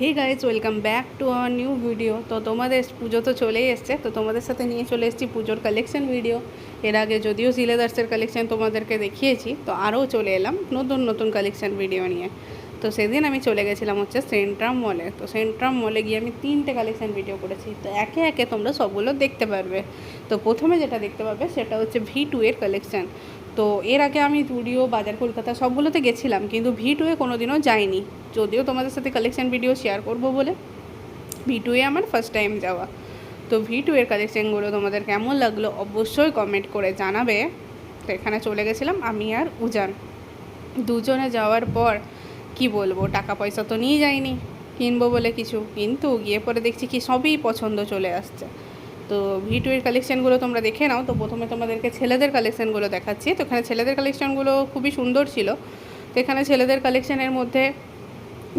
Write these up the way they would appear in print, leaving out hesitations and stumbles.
Hey guys, welcome back to our new video. তো তোমাদের পুজো তো চলেই এসছে, তো তোমাদের সাথে নিয়ে চলে এসেছি পুজোর কালেকশন ভিডিও। এর আগে যদিও সিলেদার্সের কালেকশন তোমাদেরকে দেখিয়েছি, তো আরও চলে এলাম নতুন নতুন কালেকশন ভিডিও নিয়ে। তো সেদিন আমি চলে গেছিলাম হচ্ছে সেন্ট্রাম মলে। তো সেন্ট্রাম মলে গিয়ে আমি 3টে কালেকশন ভিডিও করেছি, তো একে একে তোমরা সবগুলো দেখতে পারবে। তো প্রথমে যেটা দেখতে পাবে সেটা হচ্ছে V2 এর কালেকশান। তো এর আগে আমি জুডিও, বাজার কলকাতা সবগুলোতে গেছিলাম, কিন্তু V2 কোনো দিনও যাইনি, যদিও তোমাদের সাথে কালেকশান ভিডিও শেয়ার করব বলে। V2 আমার ফার্স্ট টাইম যাওয়া। তো V2 কালেকশানগুলো তোমাদের কেমন লাগলো অবশ্যই কমেন্ট করে জানাবে। তো এখানে চলে গেছিলাম আমি আর উজান, দুজনে যাওয়ার পর কি বলবো, টাকা পয়সা তো নিয়ে যাইনি কিনবো বলে কিছু, কিন্তু গিয়ে পরে দেখছি কি সবই পছন্দ চলে আসছে। তো V2 কালেকশানগুলো তোমরা দেখে নাও। তো প্রথমে তোমাদেরকে ছেলেদের কালেকশানগুলো দেখাচ্ছি। তো এখানে ছেলেদের কালেকশানগুলো খুবই সুন্দর ছিল। তো এখানে ছেলেদের কালেকশানের মধ্যে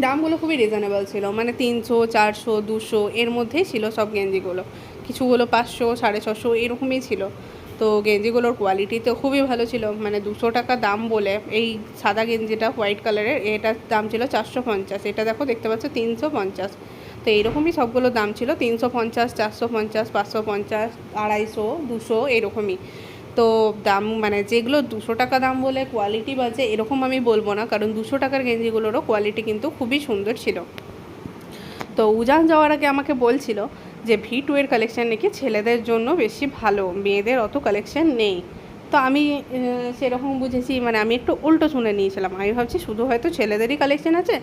দামগুলো খুবই রিজনেবল ছিল, মানে 300, 400, 200 এর মধ্যেই ছিল সব গেঞ্জিগুলো। কিছুগুলো 500, 650 এরকমই ছিল। তো গেঞ্জিগুলোর কোয়ালিটি তো খুবই ভালো ছিল, মানে 200 টাকা দাম বলে এই সাদা গেঞ্জিটা হোয়াইট কালারের, এটার দাম ছিল 450। এটা দেখো, দেখতে পাচ্ছ 350। তো এইরকমই সবগুলো দাম ছিল 350, 450, 550, 250, 200 এরকমই। তো দাম মানে যেগুলো 200 টাকা দাম বলে কোয়ালিটি বাজে এরকম আমি বলবো না, কারণ 200 টাকার গেঞ্জিগুলোরও কোয়ালিটি কিন্তু খুবই সুন্দর ছিল। তো উজান যাওয়ার আগে আমাকে বলছিল যে V2 কালেকশান নাকি ছেলেদের জন্য বেশি ভালো, মেয়েদের অত কালেকশান নেই। তো আমি সেরকম বুঝেছি, মানে আমি একটু উল্টো শুনে নিয়েছিলাম। আমি ভাবছি শুধু হয়তো ছেলেদেরই কালেকশান আছে,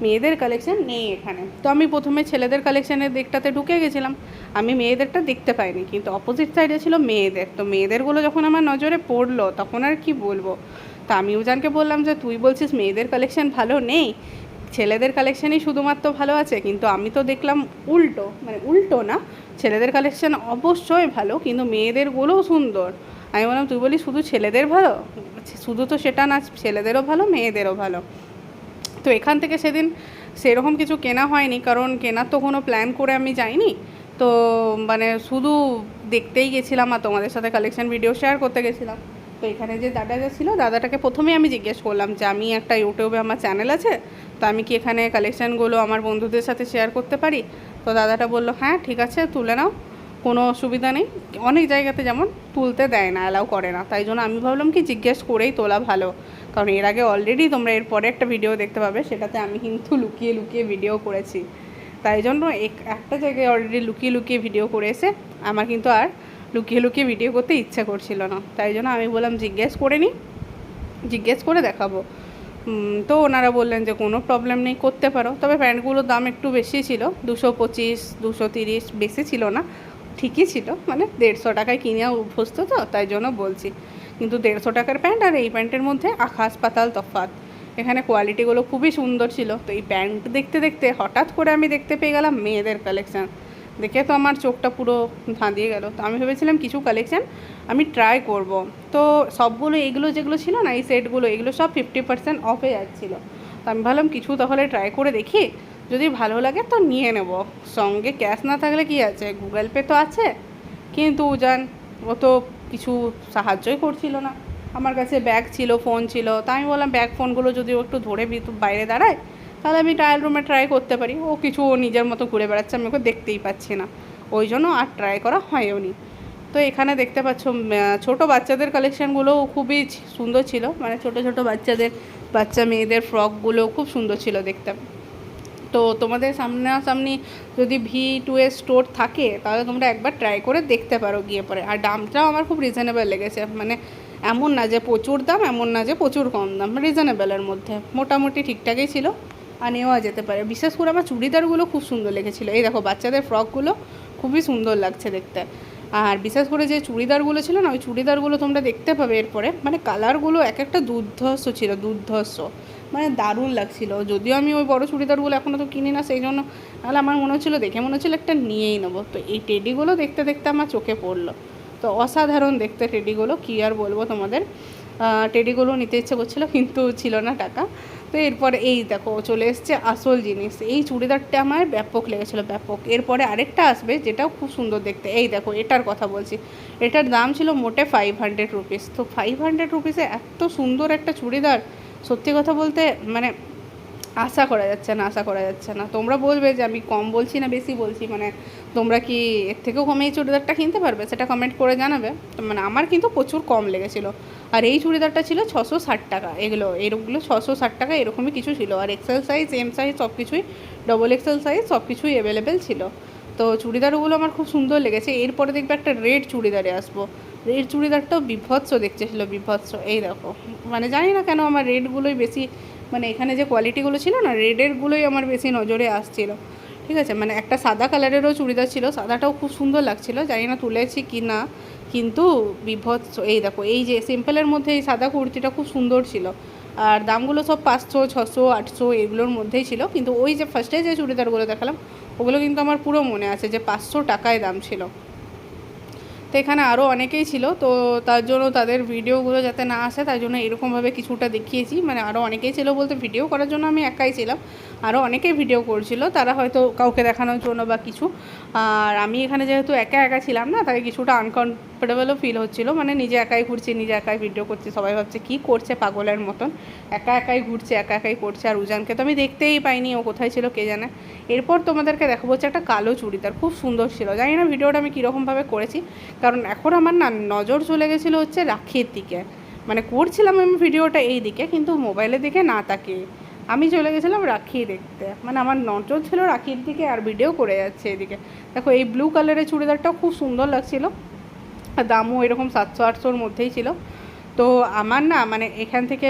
মেয়েদের কালেকশান নেই এখানে। তো আমি প্রথমে ছেলেদের কালেকশানের দিকটাতে ঢুকে গেছিলাম, আমি মেয়েদেরটা দেখতে পাইনি, কিন্তু অপোজিট সাইডে ছিল মেয়েদের। তো মেয়েদেরগুলো যখন আমার নজরে পড়লো তখন আর কি বলবো। তো আমি উজানকে বললাম যে তুই বলছিস মেয়েদের কালেকশান ভালো নেই, ছেলেদের কালেকশানই শুধুমাত্র ভালো আছে, কিন্তু আমি তো দেখলাম উল্টো, মানে উল্টো না, ছেলেদের কালেকশান অবশ্যই ভালো কিন্তু মেয়েদেরগুলোও সুন্দর। আমি বললাম তুই বলি শুধু ছেলেদের ভালো, শুধু তো সেটা না, ছেলেদেরও ভালো মেয়েদেরও ভালো। তো এখান থেকে সেদিন সেরকম কিছু কেনা হয়নি, কারণ কেনার তো কোনো প্ল্যান করে আমি যাইনি। তো মানে শুধু দেখতেই গেছিলাম আর তোমাদের সাথে কালেকশান ভিডিও শেয়ার করতে গেছিলাম। তো এখানে যে দাদাটা ছিল, দাদাটাকে প্রথমেই আমি জিজ্ঞেস করলাম যে আমি একটা ইউটিউবে আমার চ্যানেল আছে, তো আমি কি এখানে কালেকশানগুলো আমার বন্ধুদের সাথে শেয়ার করতে পারি? তো দাদাটা বললো হ্যাঁ ঠিক আছে, তুলে নাও, কোনো অসুবিধা নেই। অনেক জায়গাতে যেমন তুলতে দেয় না, অ্যালাউ করে না, তাই জন্য আমি ভাবলাম কি জিজ্ঞেস করেই তোলা ভালো। কারণ এর আগে অলরেডি তোমরা এরপরে একটা ভিডিও দেখতে পাবে, সেটাতে আমি কিন্তু লুকিয়ে লুকিয়ে ভিডিও করেছি। তাই জন্য একটা জায়গায় অলরেডি লুকিয়ে লুকিয়ে ভিডিও করে এসে আমার কিন্তু আর লুকিয়ে লুকিয়ে ভিডিও করতে ইচ্ছা করছিল না, তাই জন্য আমি বললাম জিজ্ঞেস করে নিই, জিজ্ঞেস করে দেখাবো। তো ওনারা বললেন যে কোনো প্রবলেম নেই, করতে পারো। তবে প্যান্টগুলোর দাম একটু বেশি ছিল, 225, 230, বেশি ছিল না, ঠিকই ছিল, মানে 150 টাকায় কিনে অভ্যস্ত তো তাই জন্য বলছি। কিন্তু 150 টাকার প্যান্ট আর এই প্যান্টের মধ্যে আকাশ পাতাল তফাৎ। এখানে কোয়ালিটিগুলো খুবই সুন্দর ছিল। তো এই প্যান্ট দেখতে দেখতে হঠাৎ করে আমি দেখতে পেয়ে গেলাম মেয়েদের কালেকশান। দেখে তো আমার চোখটা পুরো ধাঁধিয়ে গেল। তো আমি ভেবেছিলাম কিছু কালেকশান আমি ট্রাই করব। তো সবগুলো এগুলো যেগুলো ছিল না, এই সেটগুলো, এগুলো সব 50% অফে যাচ্ছিলো। তো আমি ভাবলাম কিছু তাহলে ট্রাই করে দেখি, যদি ভালো লাগে তো নিয়ে নেব। সঙ্গে ক্যাশ না থাকলে কি আছে, গুগল পে তো আছে। কিন্তু উজান ও তো কিছু সাহায্যই করছিল না। আমার কাছে ব্যাগ ছিল, ফোন ছিল, তাই আমি বললাম ব্যাগ ফোনগুলো যদি ও একটু ধরে বাইরে দাঁড়ায় তাহলে আমি ট্রায়াল রুমে ট্রাই করতে পারি। ও কিছু ও নিজের মতো ঘুরে বেড়াচ্ছে, আমি ওকে দেখতেই পাচ্ছি না, ওই জন্য আর ট্রাই করা হয়ও নি। তো এখানে দেখতে পাচ্ছ ছোটো বাচ্চাদের কালেকশানগুলোও খুবই সুন্দর ছিল, মানে ছোটো ছোটো বাচ্চা মেয়েদের ফ্রকগুলো খুব সুন্দর ছিল দেখতে। তো তোমাদের সামনাসামনি যদি V2 স্টোর থাকে তাহলে তোমরা একবার ট্রাই করে দেখতে পারো গিয়ে পরে। আর দামটাও আমার খুব রিজনেবল লেগেছে, মানে এমন না যে প্রচুর দাম, এমন না যে প্রচুর কম দাম, রিজনেবলের মধ্যে মোটামুটি ঠিকঠাকই ছিল, আর নেওয়া যেতে পারে। বিশেষ করে আমার চুড়িদারগুলো খুব সুন্দর লেগেছিলো। এই দেখো বাচ্চাদের ফ্রকগুলো খুবই সুন্দর লাগছে দেখতে। আর বিশেষ করে যে চুড়িদারগুলো ছিল না, ওই চুড়িদারগুলো তোমরা দেখতে পাবে এরপরে, মানে কালারগুলো এক একটা দুর্ধর্ষ ছিল, দুর্ধর্ষ, মানে দারুণ লাগছিল। যদিও আমি ওই বড় চুড়িদারগুলো এখনও তো কিনি না, সেই জন্য, নাহলে আমার মনে হচ্ছিলো, দেখে মনে হচ্ছিলো একটা নিয়েই নেবো। তো এই টেডিগুলো দেখতে দেখতে আমার চোখে পড়লো। তো অসাধারণ দেখতে টেডিগুলো, কী আর বলবো তোমাদের। টেডিগুলো নিতে ইচ্ছে করছিলো কিন্তু ছিল না টাকা। তো এরপরে এই দেখো চলে এসছে আসল জিনিস, এই চুড়িদারটা আমার ব্যাপক লেগেছিলো, ব্যাপক। এরপরে আরেকটা আসবে যেটাও খুব সুন্দর দেখতে, এই দেখো এটার কথা বলছি। এটার দাম ছিল মোটে 500 রুপিস। তো 500 রুপিসে এত সুন্দর একটা চুড়িদার, সত্যি কথা বলতে মানে আশা করা যাচ্ছে না, আশা করা যাচ্ছে না। তোমরা বলবে যে আমি কম বলছি না বেশি বলছি, মানে তোমরা কি এর থেকেও কমে এই চুড়িদারটা কিনতে পারবে, সেটা কমেন্ট করে জানাবে। তো মানে আমার কিন্তু প্রচুর কম লেগেছিলো। আর এই চুড়িদারটা ছিল 660 টাকা, এরকমগুলো 660 টাকা এরকমই কিছু ছিল। আর এক্সেল সাইজ, এম সাইজ সব কিছুই, ডবল এক্সেল সাইজ সব কিছুই অ্যাভেলেবেল ছিল। তো চুড়িদারগুলো আমার খুব সুন্দর লেগেছে। এরপরে দেখবে একটা রেড চুড়িদারে আসবো। রেড চুড়িদারটাও বিভৎস দেখতে ছিল, বিভৎস। এই দেখো, মানে জানি না কেন আমার রেডগুলোই বেশি, মানে এখানে যে কোয়ালিটিগুলো ছিল না, রেডেরগুলোই আমার বেশি নজরে আসছিল। ঠিক আছে, মানে একটা সাদা কালারেরও চুড়িদার ছিল, সাদাটাও খুব সুন্দর লাগছিল, জানি না তুলেছি কি না, কিন্তু বিভৎস। এই দেখো, এই যে সিম্পলের মধ্যে এই সাদা কুর্তিটা খুব সুন্দর ছিল। আর দামগুলো সব 500, 600, 800 এগুলোর মধ্যেই ছিল। কিন্তু ওই যে ফার্স্টে যে চুড়িদারগুলো দেখালাম, ওগুলো কিন্তু আমার পুরো মনে আছে যে 500 টাকায় দাম ছিল। তো এখানে আরও অনেকেই ছিল, তো তার জন্য তাদের ভিডিওগুলো যাতে না আসে তাই জন্য এরকমভাবে কিছুটা দেখিয়েছি। মানে আরও অনেকেই ছিল বলতে, ভিডিও করার জন্য আমি একাই ছিলাম, আরও অনেকেই ভিডিও করছিল, তারা হয়তো কাউকে দেখানোর জন্য বা কিছু। আর আমি এখানে যেহেতু একা একা ছিলাম না, তাই কিছুটা আনকমফোর্টেবলও ফিল হচ্ছিলো। মানে নিজে একাই ঘুরছি, নিজে একাই ভিডিও করছি, সবাই ভাবছে কী করছে পাগলের মতন, একা একাই ঘুরছে, একা একাই করছে। আর উজানকে তো আমি দেখতেই পাইনি, ও কোথায় ছিল কে জানে। এরপর তোমাদেরকে দেখাবো হচ্ছে একটা কালো চুড়িদার, খুব সুন্দর ছিল। জানি না ভিডিওটা আমি কীরকমভাবে করেছি, কারণ এখন আমার না নজর চলে গেছিলো হচ্ছে রাখির দিকে। মানে করছিলাম আমি ভিডিওটা এই দিকে, কিন্তু মোবাইলের দিকে না তাকিয়ে আমি চলে গেছিলাম রাখি দেখতে। মানে আমার নজর ছিল রাখির দিকে, আর ভিডিও করে যাচ্ছে এদিকে। দেখো, এই ব্লু কালারের চুড়িদারটাও খুব সুন্দর লাগছিলো, আর দামও এরকম 700-800-র মধ্যেই ছিল। তো আমার না মানে এখান থেকে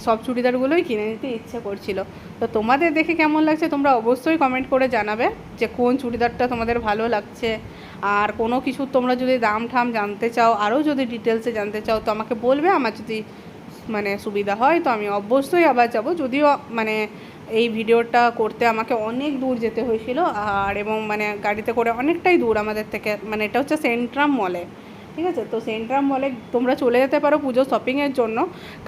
সব চুড়িদারগুলোই কিনে নিতে ইচ্ছে করছিল। তো তোমাদের দেখে কেমন লাগছে তোমরা অবশ্যই কমেন্ট করে জানাবে যে কোন চুড়িদারটা তোমাদের ভালো লাগছে। আর কোনো কিছু তোমরা যদি দাম ঠাম জানতে চাও, আরও যদি ডিটেলসে জানতে চাও, তো আমাকে বলবে। আমার যদি মানে সুবিধা হয় তো আমি অবশ্যই আবার যাব। যদিও মানে এই ভিডিওটা করতে আমাকে অনেক দূর যেতে হয়েছিল, আর এবং মানে গাড়িতে করে অনেকটাই দূর আমাদের থেকে। মানে এটা হচ্ছে সেন্ট্রাম মলে, ঠিক আছে। তো সেন্ট্রাম মলে তোমরা চলে যেতে পারো পুজো শপিংয়ের জন্য,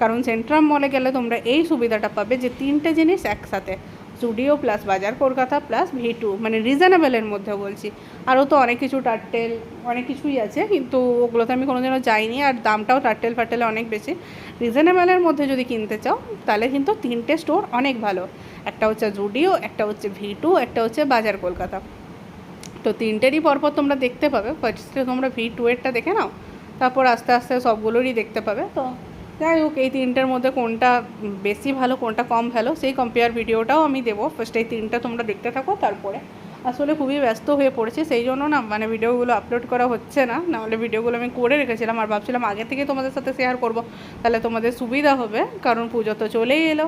কারণ সেন্ট্রাম মলে গেলে তোমরা এই সুবিধাটা পাবে যে 3টে জিনিস একসাথে, স্টুডিও প্লাস বাজার কলকাতা প্লাস V2, মানে রিজনেবলের মধ্যে বলছি। আরও তো অনেক কিছু, টার্টেল, অনেক কিছুই আছে, কিন্তু ওগুলোতে আমি কোনোদিনও যাইনি। আর দামটাও টার্টেল ফার্টেলে অনেক বেশি। রিজনেবলের মধ্যে যদি কিনতে চাও তাহলে কিন্তু 3টে স্টোর অনেক ভালো। একটা হচ্ছে জুডিও, একটা হচ্ছে V2, একটা হচ্ছে বাজার কলকাতা। তো 3টেরই পরপর তোমরা দেখতে পাবে। ফার্স্টে তোমরা V2 এরটা দেখে নাও, তারপর আস্তে আস্তে সবগুলোরই দেখতে পাবে। তো যাই হোক, এই 3টের মধ্যে কোনটা বেশি ভালো কোনটা কম ভালো সেই কম্পেয়ার ভিডিওটাও আমি দেবো। ফার্স্ট এই 3টা তোমরা দেখতে থাকো। তারপরে আসলে খুবই ব্যস্ত হয়ে পড়েছি, সেই জন্য না মানে ভিডিওগুলো আপলোড করা হচ্ছে না। নাহলে ভিডিওগুলো আমি করে রেখেছিলাম, আর ভাবছিলাম আগে থেকে তোমাদের সাথে শেয়ার করব, তাহলে তোমাদের সুবিধা হবে। কারণ পুজো তো চলেই এলো।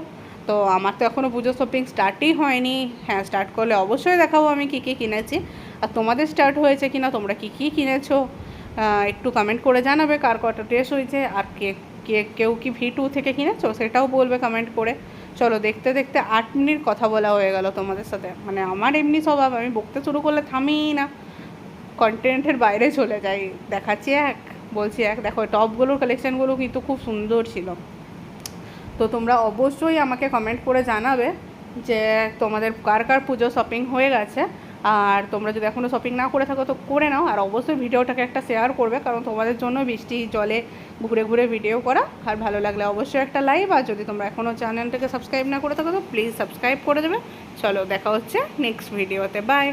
তো আমার তো এখনও পুজো শপিং স্টার্টই হয়নি। হ্যাঁ, স্টার্ট করলে অবশ্যই দেখাবো আমি কী কী কিনেছি। আর তোমাদের স্টার্ট হয়েছে কিনা, তোমরা কী কী কিনেছো একটু কমেন্ট করে জানাবে। কার কটা ড্রেস হয়েছে, আর কেউ কি V2 থেকে কিনেছো সেটাও বলবে কমেন্ট করে। চলো, দেখতে দেখতে 8 মিনিট কথা বলা হয়ে গেল তোমাদের সাথে। মানে আমার এমনি স্বভাব, আমি বকতে শুরু করলে থামিই না, কন্টেন্টের বাইরে চলে যাই। দেখাচ্ছি এক, বলছি এক। দেখো, টপগুলোর কালেকশানগুলো কিন্তু খুব সুন্দর ছিল। তো তোমরা অবশ্যই আমাকে কমেন্ট করে জানাবে যে তোমাদের কার কার পুজো শপিং হয়ে গেছে। আর তোমরা যদি এখনও শপিং না করে থাকো তো করে নাও। আর অবশ্যই ভিডিওটাকে একটা শেয়ার করবে, কারণ তোমাদের জন্য বৃষ্টি জলে ঘুরে ঘুরে ভিডিও করা। আর ভালো লাগলে অবশ্যই একটা লাইক। আর যদি তোমরা এখনও চ্যানেলটাকে সাবস্ক্রাইব না করে থাকো তো প্লিজ সাবস্ক্রাইব করে দেবে। চলো, দেখা হচ্ছে নেক্সট ভিডিওতে। বাই।